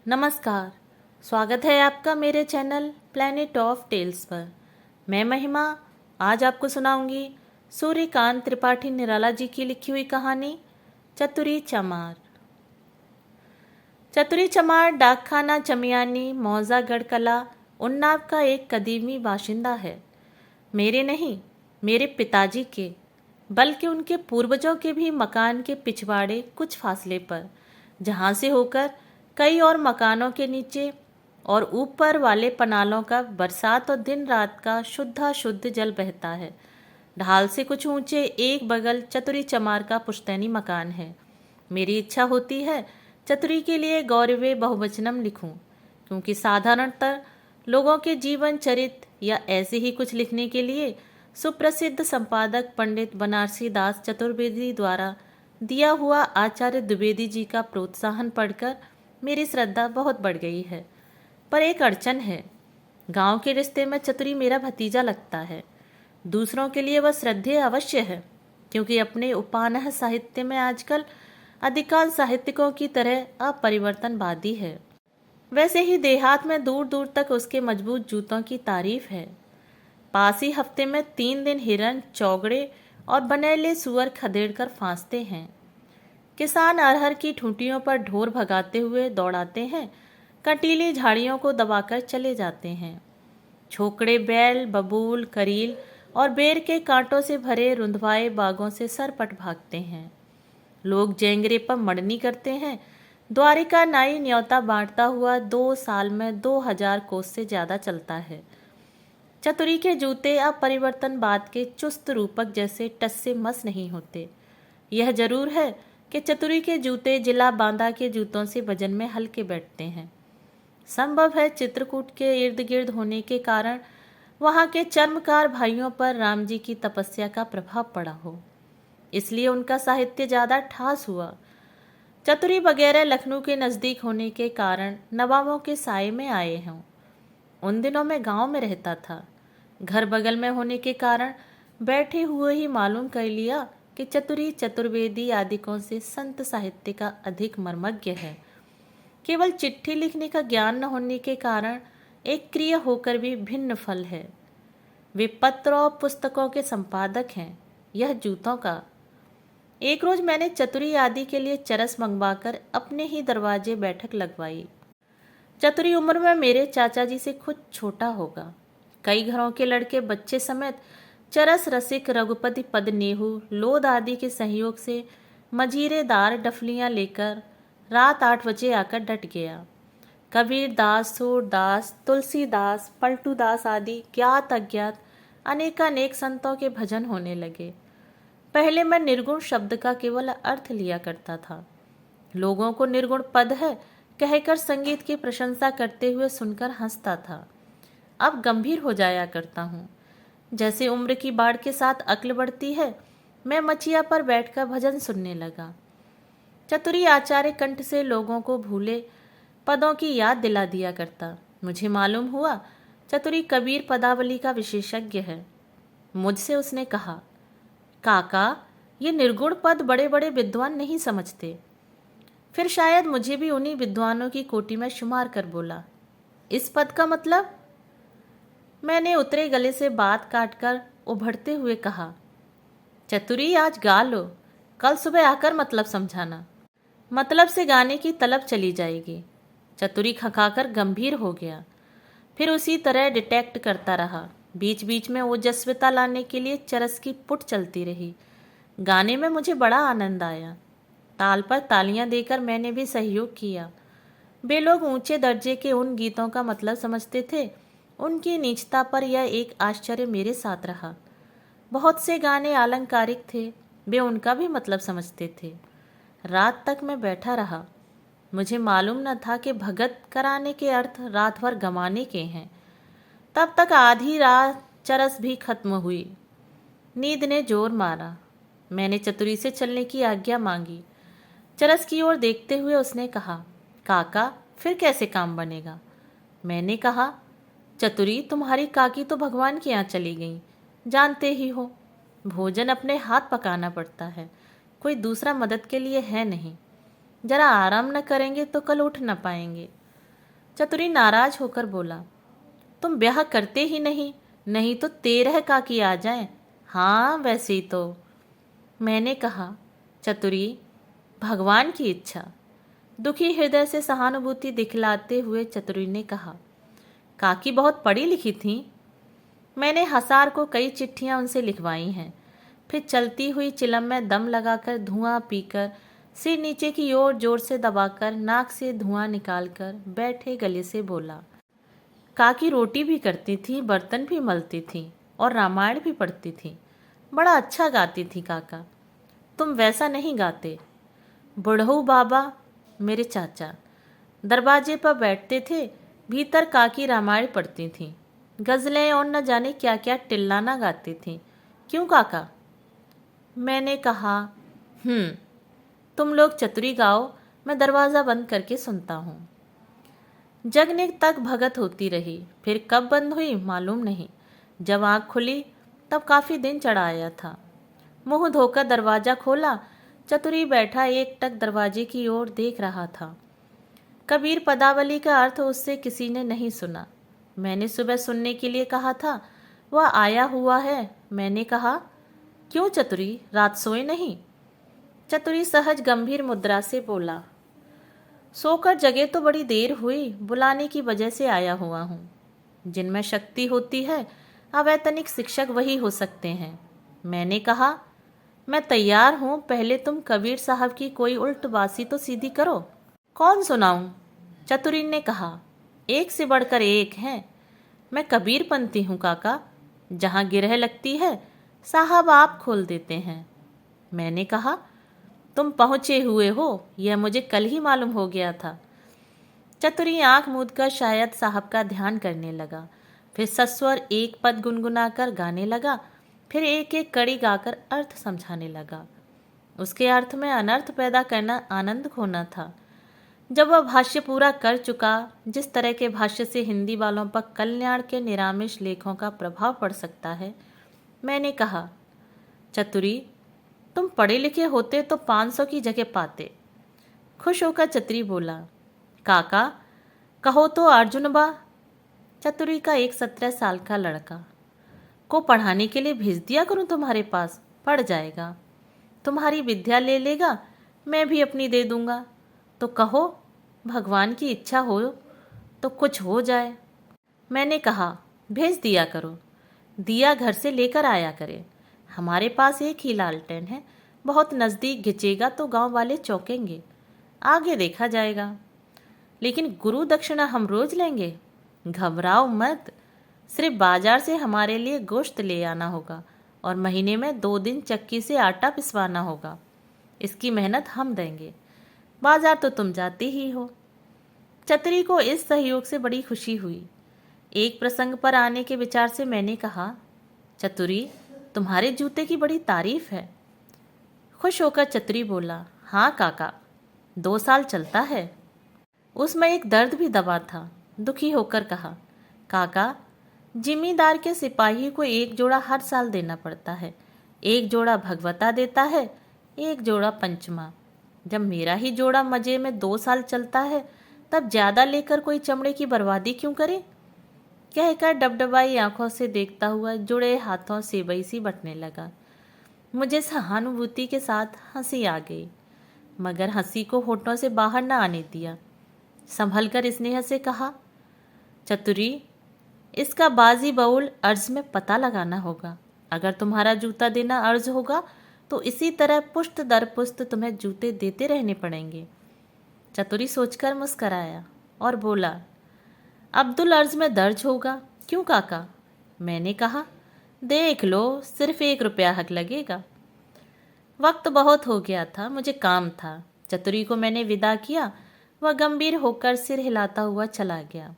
नमस्कार। स्वागत है आपका मेरे चैनल प्लैनेट ऑफ टेल्स पर। मैं महिमा आज आपको सुनाऊंगी सूर्यकांत त्रिपाठी निराला जी की लिखी हुई कहानी चतुरी चमार। चतुरी चमार डाकखाना चमियानी मौजा गढ़कला उन्नाव का एक कदीमी बाशिंदा है। मेरे नहीं, मेरे पिताजी के, बल्कि उनके पूर्वजों के भी मकान के पिछवाड़े कुछ फासले पर, जहाँ से होकर कई और मकानों के नीचे और ऊपर वाले पनालों का बरसात और दिन रात का शुद्ध जल बहता है। ढाल से कुछ ऊंचे एक बगल चतुरी चमार का पुश्तैनी मकान है। मेरी इच्छा होती है चतुरी के लिए गौरवे बहुवचनम लिखूं, क्योंकि साधारणतः लोगों के जीवन चरित या ऐसे ही कुछ लिखने के लिए सुप्रसिद्ध संपादक पंडित बनारसी दास चतुर्वेदी द्वारा दिया हुआ आचार्य द्विवेदी जी का प्रोत्साहन पढ़कर मेरी श्रद्धा बहुत बढ़ गई है। पर एक अड़चन है। गांव के रिश्ते में चतुरी मेरा भतीजा लगता है। दूसरों के लिए वह श्रद्धेय अवश्य है, क्योंकि अपने उपानह साहित्य में आजकल अधिकांश साहित्यिकों की तरह अपरिवर्तनवादी है। वैसे ही देहात में दूर दूर तक उसके मजबूत जूतों की तारीफ है। पास ही हफ्ते में 3 दिन हिरन, चौगड़े और बनेले सुअर खदेड़ कर फांसते हैं। किसान अरहर की ठूंठियों पर ढोर भगाते हुए दौड़ाते हैं, कंटीली झाड़ियों को दबाकर चले जाते हैं। छोकड़े बैल, बबूल, करील और बेर के कांटों से भरे रुंधवाए बागों से सरपट भागते हैं। लोग जेंगरे पर मड़नी करते हैं। द्वारिका नाई न्योता बांटता हुआ 2 साल में 2000 कोस से ज्यादा चलता है। चतुरी के जूते अपरिवर्तनवाद के चुस्त रूपक जैसे टस से मस नहीं होते। यह जरूर है कि चतुरी के जूते जिला बांदा के जूतों से वजन में हल्के बैठते हैं। संभव है चित्रकूट के इर्द गिर्द होने के कारण वहाँ के चर्मकार भाइयों पर राम जी की तपस्या का प्रभाव पड़ा हो, इसलिए उनका साहित्य ज्यादा ठास हुआ। चतुरी वगैरह लखनऊ के नज़दीक होने के कारण नवाबों के साये में आए हों। उन दिनों मैं गांव में रहता था। घर बगल में होने के कारण बैठे हुए ही मालूम कर लिया कि चतुरी चतुर्वेदी आदिकों से संत साहित्य का अधिक मर्मज्ञ है। केवल चिट्ठी लिखने का ज्ञान न होने के कारण एक क्रिया होकर भी भिन्न फल है। वे पत्र और पुस्तकों के संपादक हैं, यह जूतों का। एक रोज मैंने चतुरी आदि के लिए चरस मंगवाकर अपने ही दरवाजे बैठक लगवाई। चतुरी उम्र में मेरे चाचा जी से खुद छोटा होगा। कई घरों के लड़के बच्चे समेत चरस रसिक रघुपति पद नेहू लोद आदि के सहयोग से मजीरेदार डफलियां लेकर रात 8 बजे आकर डट गया। कबीर दास, सूरदास, तुलसीदास, पलटूदास आदि ज्ञात अज्ञात अनेकानेक संतों के भजन होने लगे। पहले मैं निर्गुण शब्द का केवल अर्थ लिया करता था। लोगों को निर्गुण पद है कहकर संगीत की प्रशंसा करते हुए सुनकर हंसता था। अब गंभीर हो जाया करता हूँ। जैसे उम्र की बाढ़ के साथ अक्ल बढ़ती है, मैं मचिया पर बैठकर भजन सुनने लगा। चतुरी आचार्य कंठ से लोगों को भूले पदों की याद दिला दिया करता। मुझे मालूम हुआ चतुरी कबीर पदावली का विशेषज्ञ है। मुझसे उसने कहा, काका, ये निर्गुण पद बड़े बड़े विद्वान नहीं समझते। फिर शायद मुझे भी उन्हीं विद्वानों की कोटि में शुमार कर बोला, इस पद का मतलब? मैंने उतरे गले से बात काटकर उभरते हुए कहा, चतुरी आज गा लो, कल सुबह आकर मतलब समझाना। मतलब से गाने की तलब चली जाएगी। चतुरी खखाकर गंभीर हो गया। फिर उसी तरह डिटेक्ट करता रहा। बीच बीच में ओजस्विता लाने के लिए चरस की पुट चलती रही। गाने में मुझे बड़ा आनंद आया। ताल पर तालियां देकर मैंने भी सहयोग किया। वे लोग ऊंचे दर्जे के उन गीतों का मतलब समझते थे। उनकी नीचता पर यह एक आश्चर्य मेरे साथ रहा। बहुत से गाने आलंकारिक थे, वे उनका भी मतलब समझते थे। रात तक मैं बैठा रहा। मुझे मालूम न था कि भगत कराने के अर्थ रात भर गंवाने के हैं। तब तक आधी रात चरस भी खत्म हुई। नींद ने जोर मारा। मैंने चतुरी से चलने की आज्ञा मांगी। चरस की ओर देखते हुए उसने कहा, काका, फिर कैसे काम बनेगा? मैंने कहा, चतुरी, तुम्हारी काकी तो भगवान के यहाँ चली गई, जानते ही हो। भोजन अपने हाथ पकाना पड़ता है, कोई दूसरा मदद के लिए है नहीं। जरा आराम न करेंगे तो कल उठ न पाएंगे। चतुरी नाराज होकर बोला, तुम ब्याह करते ही नहीं, नहीं तो 13 काकी आ जाएं। हाँ वैसे ही तो। मैंने कहा, चतुरी, भगवान की इच्छा। दुखी हृदय से सहानुभूति दिखलाते हुए चतुरी ने कहा, काकी बहुत पढ़ी लिखी थी। मैंने हसार को कई चिट्ठियां उनसे लिखवाई हैं। फिर चलती हुई चिलम में दम लगाकर धुआं पीकर, सिर नीचे की ओर जोर से दबाकर, नाक से धुआं निकालकर बैठे गले से बोला, काकी रोटी भी करती थी, बर्तन भी मलती थी और रामायण भी पढ़ती थी। बड़ा अच्छा गाती थी काका, तुम वैसा नहीं गाते। बुढ़ऊ बाबा, मेरे चाचा, दरवाजे पर बैठते थे। भीतर काकी रामायण पढ़ती थी, गज़लें और न जाने क्या क्या टिल्लाना गाती थी। क्यों काका? मैंने कहा, तुम लोग चतुरी गाओ, मैं दरवाज़ा बंद करके सुनता हूँ। जगने तक भगत होती रही, फिर कब बंद हुई मालूम नहीं। जब आँख खुली तब काफ़ी दिन चढ़ा आया था। मुँह धोकर दरवाज़ा खोला, चतुरी बैठा एकटक दरवाजे की ओर देख रहा था। कबीर पदावली का अर्थ उससे किसी ने नहीं सुना। मैंने सुबह सुनने के लिए कहा था, वह आया हुआ है। मैंने कहा, क्यों चतुरी, रात सोए नहीं? चतुरी सहज गंभीर मुद्रा से बोला, सोकर जगे तो बड़ी देर हुई, बुलाने की वजह से आया हुआ हूँ। जिनमें शक्ति होती है अवैतनिक शिक्षक वही हो सकते हैं। मैंने कहा, मैं तैयार हूँ, पहले तुम कबीर साहब की कोई उल्टबासी तो सीधी करो। कौन सुनाऊं? चतुरी ने कहा, एक से बढ़कर एक हैं। मैं कबीरपंथी हूँ काका, जहाँ गिरह लगती है साहब आप खोल देते हैं। मैंने कहा, तुम पहुँचे हुए हो, यह मुझे कल ही मालूम हो गया था। चतुरी आंख मूंदकर शायद साहब का ध्यान करने लगा, फिर सस्वर एक पद गुनगुनाकर गाने लगा, फिर एक एक कड़ी गाकर अर्थ समझाने लगा। उसके अर्थ में अनर्थ पैदा करना आनंद खोना था। जब वह भाष्य पूरा कर चुका, जिस तरह के भाष्य से हिंदी वालों पर कल्याण के निरामिष लेखों का प्रभाव पड़ सकता है, मैंने कहा, चतुरी, तुम पढ़े लिखे होते तो 500 की जगह पाते। खुश होकर चतुरी बोला, काका कहो तो अर्जुन बा। चतुरी का एक 17 साल का लड़का को पढ़ाने के लिए भेज दिया करूं तुम्हारे पास, पढ़ जाएगा, तुम्हारी विद्या ले लेगा, मैं भी अपनी दे दूंगा। तो कहो, भगवान की इच्छा हो तो कुछ हो जाए। मैंने कहा, भेज दिया करो, दिया घर से लेकर आया करे। हमारे पास एक ही लालटेन है, बहुत नज़दीक घिंचेगा तो गांव वाले चौंकेंगे, आगे देखा जाएगा। लेकिन गुरु दक्षिणा हम रोज लेंगे, घबराओ मत। सिर्फ बाजार से हमारे लिए गोश्त ले आना होगा और महीने में 2 दिन चक्की से आटा पिसवाना होगा। इसकी मेहनत हम देंगे, बाजार तो तुम जाती ही हो। चतुरी को इस सहयोग से बड़ी खुशी हुई। एक प्रसंग पर आने के विचार से मैंने कहा, चतुरी, तुम्हारे जूते की बड़ी तारीफ है। खुश होकर चतुरी बोला, हाँ काका, 2 साल चलता है। उसमें एक दर्द भी दबा था। दुखी होकर कहा, काका, जिम्मेदार के सिपाही को एक जोड़ा हर साल देना पड़ता है। एक जोड़ा भगवता देता है, एक जोड़ा पंचमा। जब मेरा ही जोड़ा मजे में 2 साल चलता है, तब ज्यादा लेकर कोई चमड़े की बर्बादी क्यों करे? कहकर डबडबाई आंखों से देखता हुआ जुड़े हाथों सेवई सी बटने लगा। मुझे सहानुभूति के साथ हंसी आ गई, मगर हंसी को होठों से बाहर न आने दिया। संभल कर स्नेह से कहा, चतुरी, इसका बाजी बउल अर्ज में पता लगाना होगा। अगर तुम्हारा जूता देना अर्ज होगा तो इसी तरह पुष्ट दर पुष्ट तुम्हें जूते देते रहने पड़ेंगे। चतुरी सोचकर मुस्कराया और बोला, अब्दुल अर्ज में दर्ज होगा। क्यों काका? मैंने कहा, देख लो, सिर्फ 1 रुपया हक लगेगा। वक्त बहुत हो गया था, मुझे काम था। चतुरी को मैंने विदा किया। वह गंभीर होकर सिर हिलाता हुआ चला गया।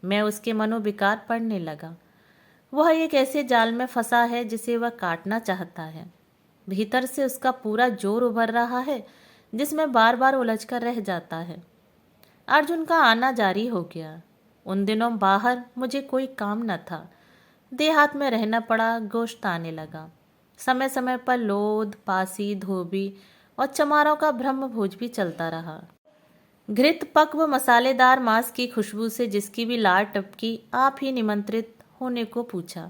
मैं उसके मनोविकार पढ़ने लगा। वह एक ऐसे जाल में फंसा है जिसे वह काटना चाहता है। भीतर से उसका पूरा जोर उभर रहा है, जिसमें बार बार उलझकर रह जाता है। अर्जुन का आना जारी हो गया। उन दिनों बाहर मुझे कोई काम न था। देहात में रहना पड़ा, गोश्त आने लगा। समय समय पर लोध, पासी, धोबी और चमारों का ब्रह्म भोज भी चलता रहा। घृत पक व मसालेदार मांस की खुशबू से जिसकी भी लार टपकी, आप ही निमंत्रित होने को पूछा।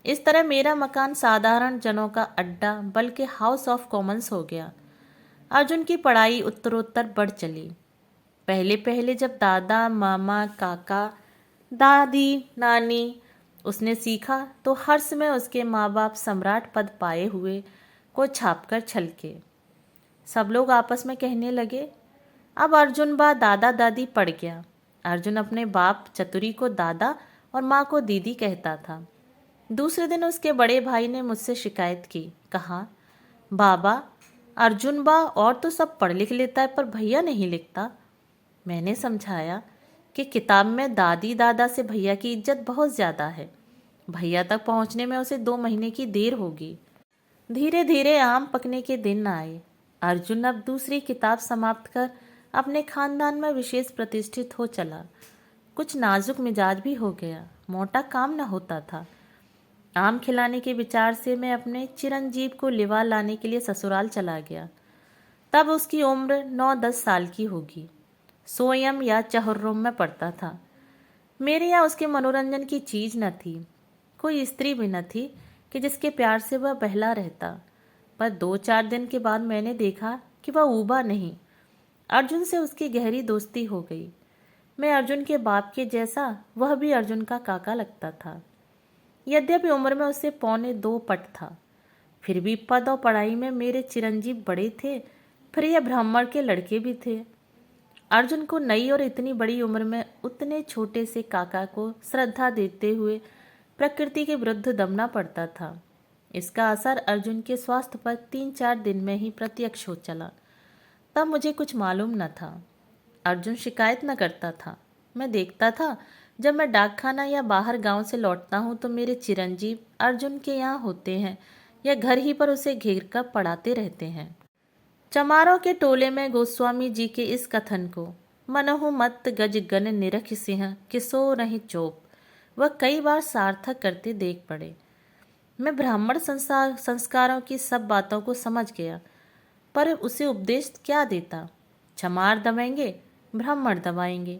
इस तरह मेरा मकान साधारण जनों का अड्डा बल्कि हाउस ऑफ कॉमन्स हो गया। अर्जुन की पढ़ाई उत्तरोत्तर बढ़ चली। पहले पहले जब दादा, मामा, काका, दादी, नानी उसने सीखा तो हर्ष में उसके माँ बाप सम्राट पद पाए हुए को छापकर छलके। सब लोग आपस में कहने लगे, अब अर्जुन बा दादा दादी पड़ गया। अर्जुन अपने बाप चतुरी को दादा और माँ को दीदी कहता था। दूसरे दिन उसके बड़े भाई ने मुझसे शिकायत की। कहा, बाबा अर्जुन बा और तो सब पढ़ लिख लेता है पर भैया नहीं लिखता। मैंने समझाया कि किताब में दादी दादा से भैया की इज्जत बहुत ज़्यादा है। भैया तक पहुँचने में उसे 2 महीने की देर होगी। धीरे धीरे आम पकने के दिन आए। अर्जुन अब दूसरी किताब समाप्त कर अपने खानदान में विशेष प्रतिष्ठित हो चला। कुछ नाजुक मिजाज भी हो गया। मोटा काम न होता था। आम खिलाने के विचार से मैं अपने चिरंजीव को लिवा लाने के लिए ससुराल चला गया। तब उसकी उम्र 9-10 साल की होगी। सोयम या चहुर्रुम में पड़ता था। मेरे यहाँ उसके मनोरंजन की चीज न थी। कोई स्त्री भी न थी कि जिसके प्यार से वह बहला रहता। पर 2-4 दिन के बाद मैंने देखा कि वह ऊबा नहीं। अर्जुन से उसकी गहरी दोस्ती हो गई। मैं अर्जुन के बाप के जैसा, वह भी अर्जुन का काका लगता था। यद्यपि उम्र में उससे 1.25 पट था, फिर भी पद और पढ़ाई में मेरे चिरंजीव बड़े थे। फिर यह ब्राह्मण के लड़के भी थे। अर्जुन को नई और इतनी बड़ी उम्र में उतने छोटे से काका को श्रद्धा देते हुए प्रकृति के विरुद्ध दमना पड़ता था। इसका असर अर्जुन के स्वास्थ्य पर 3-4 दिन में ही प्रत्यक्ष हो चला। तब मुझे कुछ मालूम न था। अर्जुन शिकायत न करता था। मैं देखता था जब मैं डाकखाना या बाहर गांव से लौटता हूँ तो मेरे चिरंजीव अर्जुन के यहाँ होते हैं या घर ही पर उसे घेर कर पढ़ाते रहते हैं। चमारों के टोले में गोस्वामी जी के इस कथन को, मनहु मत गज गन निरख सिंह किसो नहीं चोप, वह कई बार सार्थक करते देख पड़े। मैं ब्राह्मण संस्कारों की सब बातों को समझ गया, पर उसे उपदेश क्या देता। चमार दबाएंगे, ब्राह्मण दबाएंगे।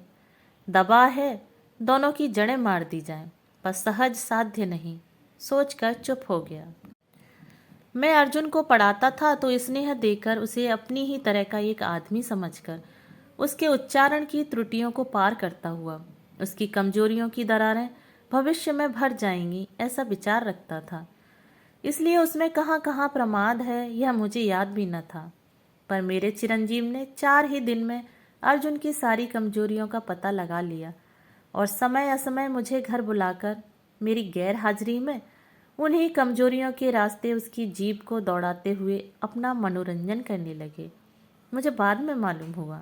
दबा है दोनों की जड़ें मार दी जाएं, पर सहज साध्य नहीं, सोचकर चुप हो गया। मैं अर्जुन को पढ़ाता था तो स्नेह देकर उसे अपनी ही तरह का एक आदमी समझकर उसके उच्चारण की त्रुटियों को पार करता हुआ उसकी कमजोरियों की दरारें भविष्य में भर जाएंगी ऐसा विचार रखता था। इसलिए उसमें कहाँ कहाँ प्रमाद है यह मुझे याद भी न था। पर मेरे चिरंजीव ने 4 ही दिन में अर्जुन की सारी कमजोरियों का पता लगा लिया और समय असमय मुझे घर बुलाकर मेरी गैर हाजिरी में उन्हीं कमजोरियों के रास्ते उसकी जीभ को दौड़ाते हुए अपना मनोरंजन करने लगे। मुझे बाद में मालूम हुआ।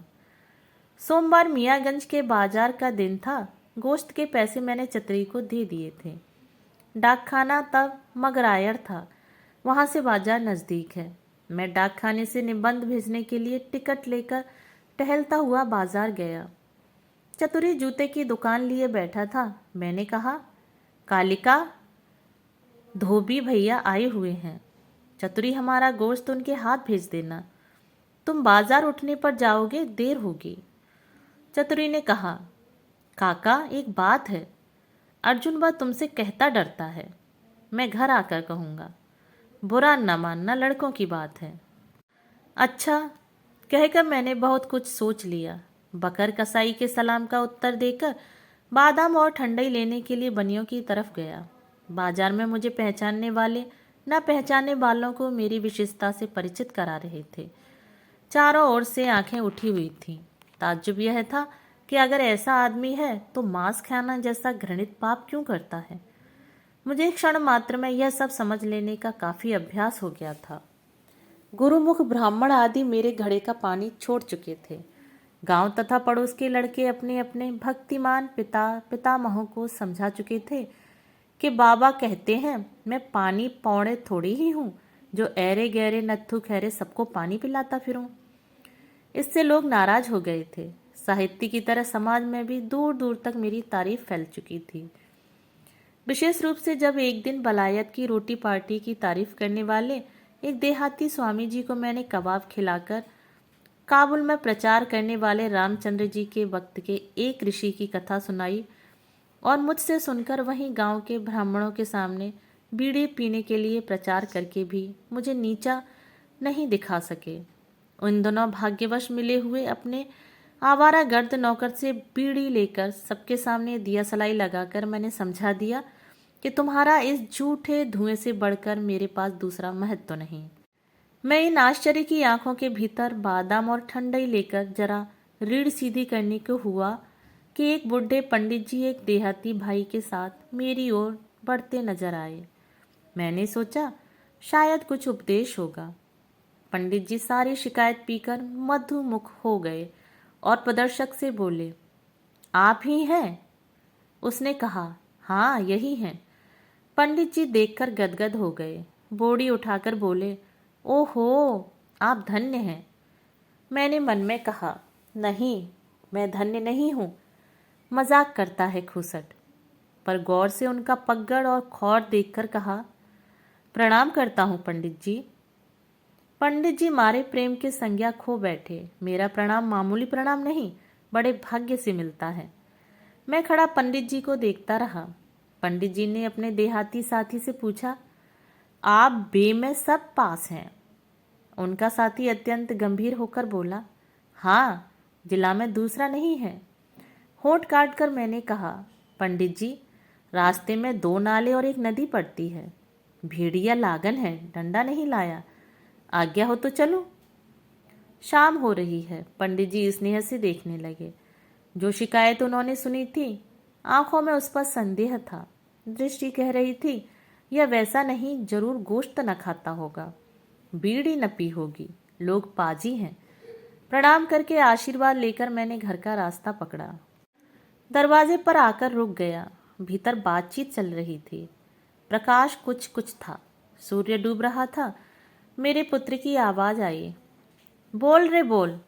सोमवार मियाँगंज के बाजार का दिन था। गोश्त के पैसे मैंने चतरी को दे दिए थे। डाकखाना तब मगरायर था, वहाँ से बाजार नज़दीक है। मैं डाकखाने से निबंध भेजने के लिए टिकट लेकर टहलता हुआ बाजार गया। चतुरी जूते की दुकान लिए बैठा था। मैंने कहा, कालिका, धोबी भैया आए हुए हैं। चतुरी हमारा गोश्त उनके हाथ भेज देना। तुम बाजार उठने पर जाओगे, देर होगी। चतुरी ने कहा, काका एक बात है। अर्जुन बा तुमसे कहता डरता है। मैं घर आकर कहूँगा। बुरा न मानना, लड़कों की बात है। अच्छा, कहकर मैंने बहुत कुछ सोच लिया। बकर कसाई के सलाम का उत्तर देकर बादाम और ठंडाई लेने के लिए बनियों की तरफ गया। बाजार में मुझे पहचानने वाले न पहचानने वालों को मेरी विशेषता से परिचित करा रहे थे। चारों ओर से आंखें उठी हुई थीं। ताज्जुब यह था कि अगर ऐसा आदमी है तो मांस खाना जैसा घृणित पाप क्यों करता है। मुझे क्षण मात्र में यह सब समझ लेने का काफ़ी अभ्यास हो गया था। गुरुमुख ब्राह्मण आदि मेरे घड़े का पानी छोड़ चुके थे। गांव तथा पड़ोस के लड़के अपने अपने भक्तिमान पितामहों को समझा चुके थे कि बाबा कहते हैं मैं पानी पौड़े थोड़ी ही हूँ जो ऐरे गहरे नत्थु खैरे सबको पानी पिलाता फिरूं। इससे लोग नाराज हो गए थे। साहित्य की तरह समाज में भी दूर दूर तक मेरी तारीफ फैल चुकी थी। विशेष रूप से जब एक दिन बलायत की रोटी पार्टी की तारीफ करने वाले एक देहाती स्वामी जी को मैंने कबाब खिलाकर काबुल में प्रचार करने वाले रामचंद्र जी के वक्त के एक ऋषि की कथा सुनाई और मुझसे सुनकर वहीं गांव के ब्राह्मणों के सामने बीड़ी पीने के लिए प्रचार करके भी मुझे नीचा नहीं दिखा सके। उन दोनों भाग्यवश मिले हुए अपने आवारा गर्द नौकर से बीड़ी लेकर सबके सामने दिया सलाई लगाकर मैंने समझा दिया कि तुम्हारा इस झूठे धुएं से बढ़कर मेरे पास दूसरा महत्व नहीं। मैं इन आश्चर्य की आंखों के भीतर बादाम और ठंडाई लेकर जरा रीढ़ सीधी करने को हुआ कि एक बुढ़े पंडित जी एक देहाती भाई के साथ मेरी ओर बढ़ते नजर आए। मैंने सोचा शायद कुछ उपदेश होगा। पंडित जी सारी शिकायत पीकर मधुमुख हो गए और प्रदर्शक से बोले, आप ही हैं? उसने कहा, हाँ यही हैं। पंडित जी देखकर गदगद हो गए, बोड़ी उठाकर बोले, ओहो आप धन्य हैं। मैंने मन में कहा, नहीं मैं धन्य नहीं हूँ, मजाक करता है खूसट। पर गौर से उनका पगड़ और खौर देखकर कहा, प्रणाम करता हूँ पंडित जी। पंडित जी मारे प्रेम के संज्ञा खो बैठे। मेरा प्रणाम मामूली प्रणाम नहीं, बड़े भाग्य से मिलता है। मैं खड़ा पंडित जी को देखता रहा। पंडित जी ने अपने देहाती साथी से पूछा, आप बे में सब पास हैं? उनका साथी अत्यंत गंभीर होकर बोला, हाँ जिला में दूसरा नहीं है। होंठ काट कर मैंने कहा, पंडित जी रास्ते में 2 नाले और एक नदी पड़ती है, भेड़िया लागन है, डंडा नहीं लाया, आज्ञा हो तो चलो। शाम हो रही है। पंडित जी स्नेह से देखने लगे। जो शिकायत उन्होंने सुनी थी, आंखों में उस पर संदेह था। दृष्टि कह रही थी यह वैसा नहीं, जरूर गोश्त न खाता होगा, बीड़ी न पी होगी, लोग पाजी हैं। प्रणाम करके आशीर्वाद लेकर मैंने घर का रास्ता पकड़ा। दरवाजे पर आकर रुक गया। भीतर बातचीत चल रही थी। प्रकाश कुछ कुछ था। सूर्य डूब रहा था। मेरे पुत्र की आवाज आई, बोल रे बोल।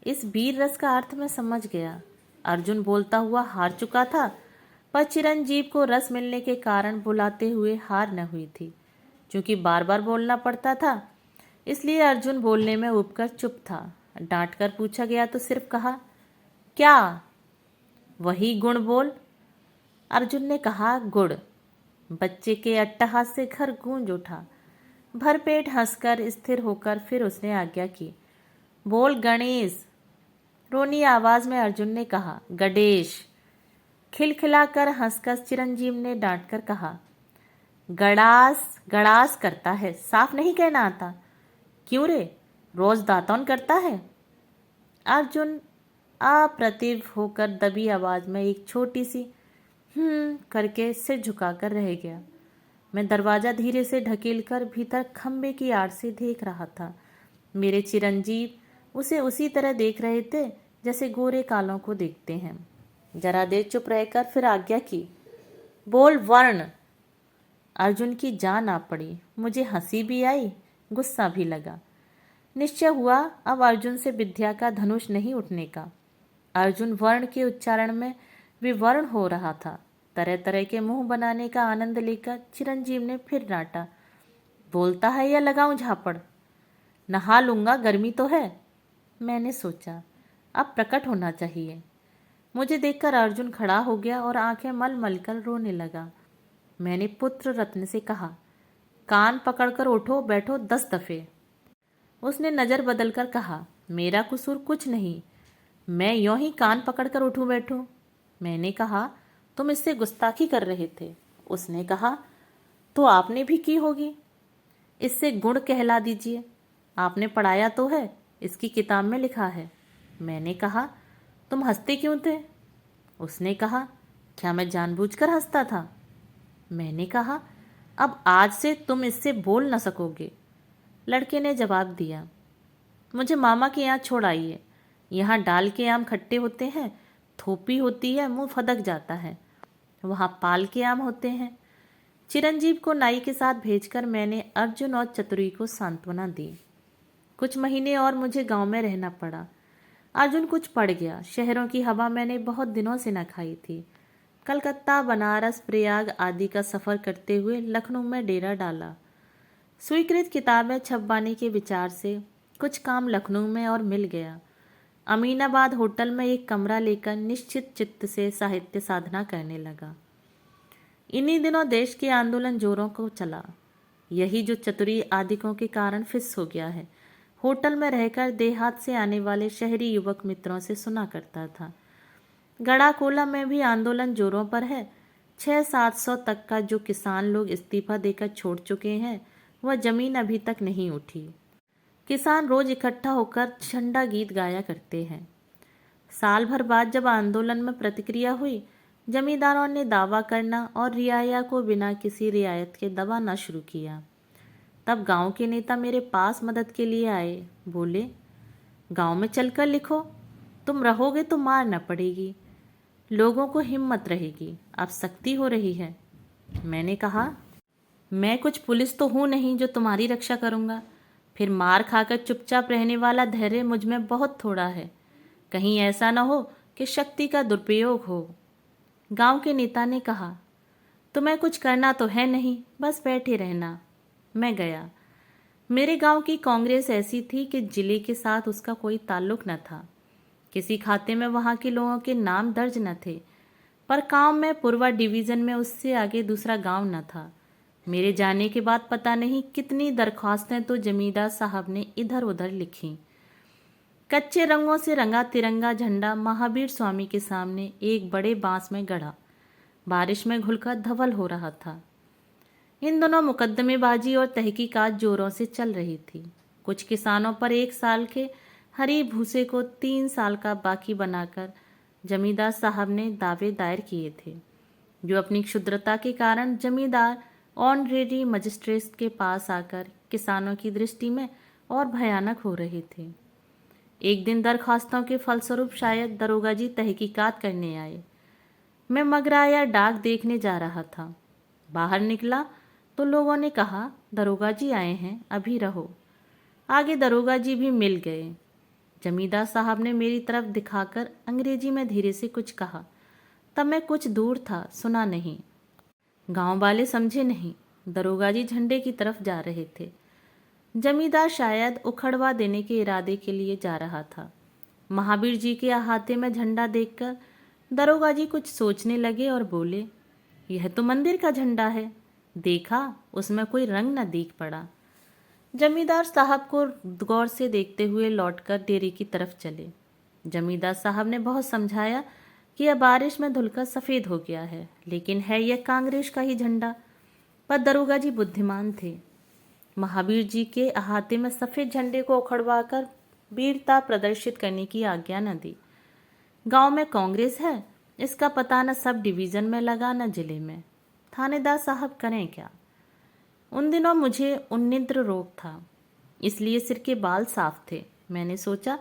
इस वीर रस का अर्थ मैं समझ गया। अर्जुन बोलता हुआ हार चुका था, पर चिरंजीव को रस मिलने के कारण बुलाते हुए हार न हुई थी। क्योंकि बार बार बोलना पड़ता था, इसलिए अर्जुन बोलने में उबकर चुप था। डांट कर पूछा गया तो सिर्फ कहा, क्या? वही गुण बोल। अर्जुन ने कहा, गुड़। बच्चे के अट्टहास से घर गूंज उठा। भरपेट हंसकर स्थिर होकर फिर उसने आज्ञा की, बोल गणेश। रोनी आवाज में अर्जुन ने कहा, गणेश। खिलखिलाकर हंसकर चिरंजीव ने डांटकर कहा, गड़ास गड़ास करता है, साफ नहीं कहना आता। क्यों रे, रोज दातौन करता है? अर्जुन अप्रतिभ होकर दबी आवाज में एक छोटी सी करके सिर झुकाकर रह गया। मैं दरवाजा धीरे से ढकेलकर भीतर खंबे की आड़ से देख रहा था। मेरे चिरंजीव उसे उसी तरह देख रहे थे जैसे गोरे कालों को देखते हैं। जरा देर चुप रहकर फिर आज्ञा की, बोल वर्ण। अर्जुन की जान आ पड़ी। मुझे हंसी भी आई, गुस्सा भी लगा। निश्चय हुआ अब अर्जुन से विद्या का धनुष नहीं उठने का। अर्जुन वर्ण के उच्चारण में विवर्ण हो रहा था। तरह तरह के मुंह बनाने का आनंद लेकर चिरंजीव ने फिर डांटा, बोलता है या लगाऊं झापड़? नहा लूंगा, गर्मी तो है। मैंने सोचा अब प्रकट होना चाहिए। मुझे देखकर अर्जुन खड़ा हो गया और आंखें मल मल कर रोने लगा। मैंने पुत्र रत्न से कहा, कान पकड़कर उठो बैठो 10 दफे। उसने नजर बदलकर कहा, मेरा कसूर कुछ नहीं, मैं यों ही कान पकड़कर उठूं बैठूं। मैंने कहा, तुम इससे गुस्ताखी कर रहे थे। उसने कहा, तो आपने भी की होगी। इससे गुण कहला दीजिए, आपने पढ़ाया तो है, इसकी किताब में लिखा है। मैंने कहा, तुम हंसते क्यों थे? उसने कहा, क्या मैं जानबूझकर हंसता था? मैंने कहा, अब आज से तुम इससे बोल न सकोगे। लड़के ने जवाब दिया, मुझे मामा के यहाँ छोड़ आइए। यहाँ डाल के आम खट्टे होते हैं, थोपी होती है, मुंह फदक जाता है। वहाँ पाल के आम होते हैं। चिरंजीव को नाई के साथ भेजकर मैंने अर्जुन और चतुरी को सांत्वना दी। कुछ महीने और मुझे गांव में रहना पड़ा। अर्जुन कुछ पड़ गया। शहरों की हवा मैंने बहुत दिनों से न खाई थी। कलकत्ता, बनारस, प्रयाग आदि का सफ़र करते हुए लखनऊ में डेरा डाला। स्वीकृत किताबें छपवाने के विचार से कुछ काम लखनऊ में और मिल गया। अमीनाबाद होटल में एक कमरा लेकर निश्चित चित्त से साहित्य साधना करने लगा। इन्हीं दिनों देश के आंदोलन जोरों को चला। यही जो चतुरी आदिकों के कारण फिस हो गया है, होटल में रहकर देहात से आने वाले शहरी युवक मित्रों से सुना करता था। गड़ा कोला में भी आंदोलन जोरों पर है। 600-700 तक का जो किसान लोग इस्तीफा देकर छोड़ चुके हैं, वह जमीन अभी तक नहीं उठी। किसान रोज इकट्ठा होकर झंडा गीत गाया करते हैं। साल भर बाद जब आंदोलन में प्रतिक्रिया हुई, जमींदारों ने दावा करना और रियाया को बिना किसी रियायत के दबाना शुरू किया। तब गांव के नेता मेरे पास मदद के लिए आए। बोले, गांव में चलकर लिखो, तुम रहोगे तो मार न पड़ेगी, लोगों को हिम्मत रहेगी, अब सख्ती हो रही है। मैंने कहा, मैं कुछ पुलिस तो हूँ नहीं जो तुम्हारी रक्षा करूँगा। फिर मार खाकर चुपचाप रहने वाला धैर्य मुझ में बहुत थोड़ा है। कहीं ऐसा न हो कि शक्ति का दुरुपयोग हो। गांव के नेता ने कहा, तुम्हें कुछ करना तो है नहीं, बस बैठे रहना। मैं गया। मेरे गांव की कांग्रेस ऐसी थी कि जिले के साथ उसका कोई ताल्लुक न था। किसी खाते में वहां के लोगों के नाम दर्ज न थे, पर गांव में पूर्वा डिवीज़न में उससे आगे दूसरा गांव न था। मेरे जाने के बाद पता नहीं कितनी दरख्वास्तें तो जमींदार साहब ने इधर उधर लिखी। कच्चे रंगों से रंगा तिरंगा झंडा महावीर स्वामी के सामने एक बड़े बांस में गड़ा, बारिश में घुलकर धवल हो रहा था। इन दोनों मुकदमेबाजी और तहकीकात जोरों से चल रही थी। कुछ किसानों पर 1 साल के हरी भूसे को 3 साल का बाकी बनाकर जमींदार साहब ने दावे दायर किए थे, जो अपनी क्षुद्रता के कारण जमींदार ऑनरेरी मजिस्ट्रेट के पास आकर किसानों की दृष्टि में और भयानक हो रहे थे। एक दिन दरखास्तों के फलस्वरूप शायद दरोगा जी तहकीकात करने आए। मैं मगरा या डाक देखने जा रहा था। बाहर निकला तो लोगों ने कहा, दरोगा जी आए हैं, अभी रहो। आगे दरोगा जी भी मिल गए। जमींदार साहब ने मेरी तरफ दिखाकर अंग्रेजी में धीरे से कुछ कहा। तब मैं कुछ दूर था, सुना नहीं। गांव वाले समझे नहीं। दरोगा जी झंडे की तरफ जा रहे थे। जमींदार शायद उखड़वा देने के इरादे के लिए जा रहा था। महावीर जी के अहाते में झंडा देखकर दरोगा जी कुछ सोचने लगे और बोले, यह तो मंदिर का झंडा है। देखा, उसमें कोई रंग न दिख पड़ा। जमींदार साहब को गौर से देखते हुए लौटकर डेरे की तरफ चले। जमींदार साहब ने बहुत समझाया कि यह बारिश में धुलकर सफ़ेद हो गया है, लेकिन है यह कांग्रेस का ही झंडा। पर दरोगा जी बुद्धिमान थे। महावीर जी के अहाते में सफ़ेद झंडे को उखड़वाकर वीरता प्रदर्शित करने की आज्ञा न दी। गांव में कांग्रेस है, इसका पता न सब डिवीज़न में लगा न जिले में। थानेदार साहब करें क्या? उन दिनों मुझे उन्निद्र रोग था, इसलिए सिर के बाल साफ थे। मैंने सोचा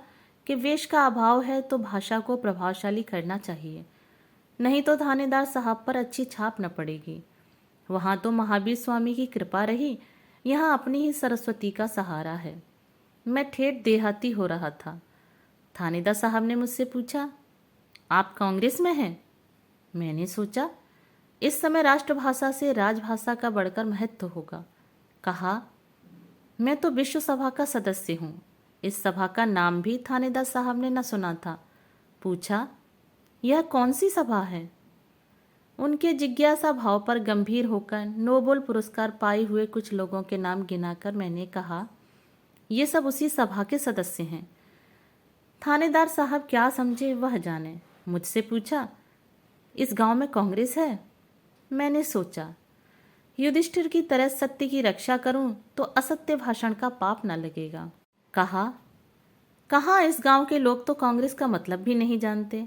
कि वेश का अभाव है तो भाषा को प्रभावशाली करना चाहिए, नहीं तो थानेदार साहब पर अच्छी छाप न पड़ेगी। वहाँ तो महावीर स्वामी की कृपा रही, यहाँ अपनी ही सरस्वती का सहारा है। मैं ठेठ देहाती हो रहा था। थानेदार साहब ने मुझसे पूछा, आप कांग्रेस में हैं? मैंने सोचा इस समय राष्ट्रभाषा से राजभाषा का बढ़कर महत्व होगा। कहा, मैं तो विश्व सभा का सदस्य हूँ। इस सभा का नाम भी थानेदार साहब ने न सुना था। पूछा, यह कौन सी सभा है? उनके जिज्ञासा भाव पर गंभीर होकर नोबेल पुरस्कार पाए हुए कुछ लोगों के नाम गिनाकर मैंने कहा, ये सब उसी सभा के सदस्य हैं। थानेदार साहब क्या समझे वह जाने। मुझसे पूछा, इस गांव में कांग्रेस है? मैंने सोचा, युधिष्ठिर की तरह सत्य की रक्षा करूं तो असत्य भाषण का पाप न लगेगा। कहाँ इस गांव के लोग तो कांग्रेस का मतलब भी नहीं जानते।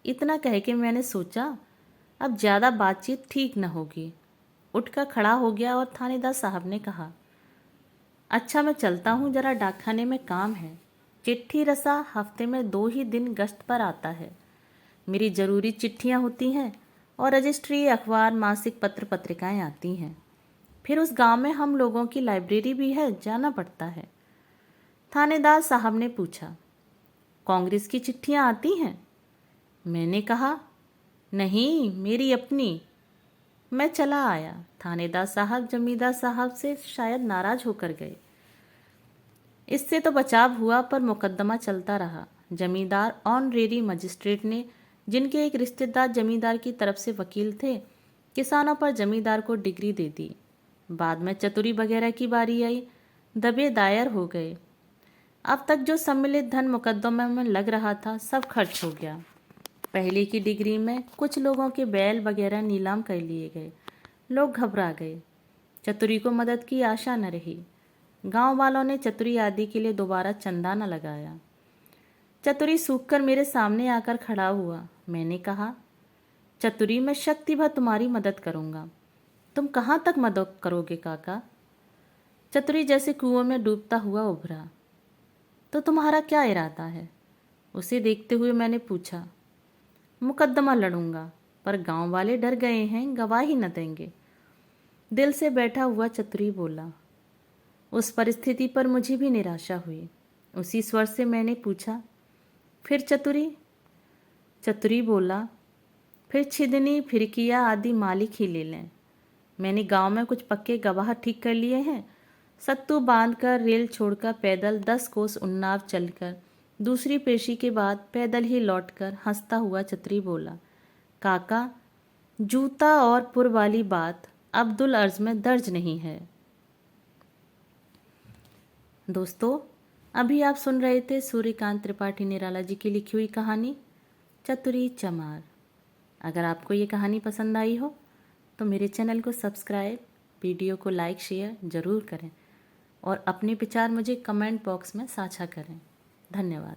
इतना कह के मैंने सोचा अब ज़्यादा बातचीत ठीक न होगी। उठकर खड़ा हो गया और थानेदार साहब ने कहा, अच्छा मैं चलता हूँ, जरा डाकखाने में काम है। चिट्ठी रसा हफ्ते में 2 ही दिन गश्त पर आता है। मेरी ज़रूरी चिट्ठियाँ होती हैं और रजिस्ट्री, अखबार, मासिक पत्र पत्रिकाएं आती हैं। फिर उस गांव में हम लोगों की लाइब्रेरी भी है, जाना पड़ता है। थानेदार साहब ने पूछा, कांग्रेस की चिट्ठियां आती हैं? मैंने कहा, नहीं, मेरी अपनी। मैं चला आया। थानेदार साहब जमींदार साहब से शायद नाराज होकर गए। इससे तो बचाव हुआ, पर मुकदमा चलता रहा। जमींदार ऑनरेरी मजिस्ट्रेट ने, जिनके एक रिश्तेदार जमींदार की तरफ से वकील थे, किसानों पर जमींदार को डिग्री दे दी। बाद में चतुरी वगैरह की बारी आई, दबे दायर हो गए। अब तक जो सम्मिलित धन मुकदमे में लग रहा था सब खर्च हो गया। पहले की डिग्री में कुछ लोगों के बैल वगैरह नीलाम कर लिए गए। लोग घबरा गए। चतुरी को मदद की आशा न रही। गांव वालों ने चतुरी आदि के लिए दोबारा चंदा न लगाया। चतुरी सूखकर मेरे सामने आकर खड़ा हुआ। मैंने कहा, चतुरी, मैं शक्ति भर तुम्हारी मदद करूंगा। तुम कहाँ तक मदद करोगे काका? चतुरी जैसे कुएं में डूबता हुआ उभरा। तो तुम्हारा क्या इरादा है? उसे देखते हुए मैंने पूछा। मुकदमा लड़ूंगा, पर गांव वाले डर गए हैं, गवाही न देंगे। दिल से बैठा हुआ चतुरी बोला। उस परिस्थिति पर मुझे भी निराशा हुई। उसी स्वर से मैंने पूछा, फिर चतुरी? चतुरी बोला, फिर छिदनी फिरकिया आदि मालिक ही ले लें। मैंने गांव में कुछ पक्के गवाह ठीक कर लिए हैं। सत्तू बांधकर, रेल छोड़कर, पैदल 10 कोस उन्नाव चलकर, दूसरी पेशी के बाद पैदल ही लौटकर हंसता हुआ चतुरी बोला, काका, जूता और पुर वाली बात अब्दुल अर्ज में दर्ज नहीं है। दोस्तों, अभी आप सुन रहे थे सूर्यकांत त्रिपाठी निराला जी की लिखी हुई कहानी चतुरी चमार। अगर आपको ये कहानी पसंद आई हो तो मेरे चैनल को सब्सक्राइब, वीडियो को लाइक शेयर ज़रूर करें और अपने विचार मुझे कमेंट बॉक्स में साझा करें। धन्यवाद।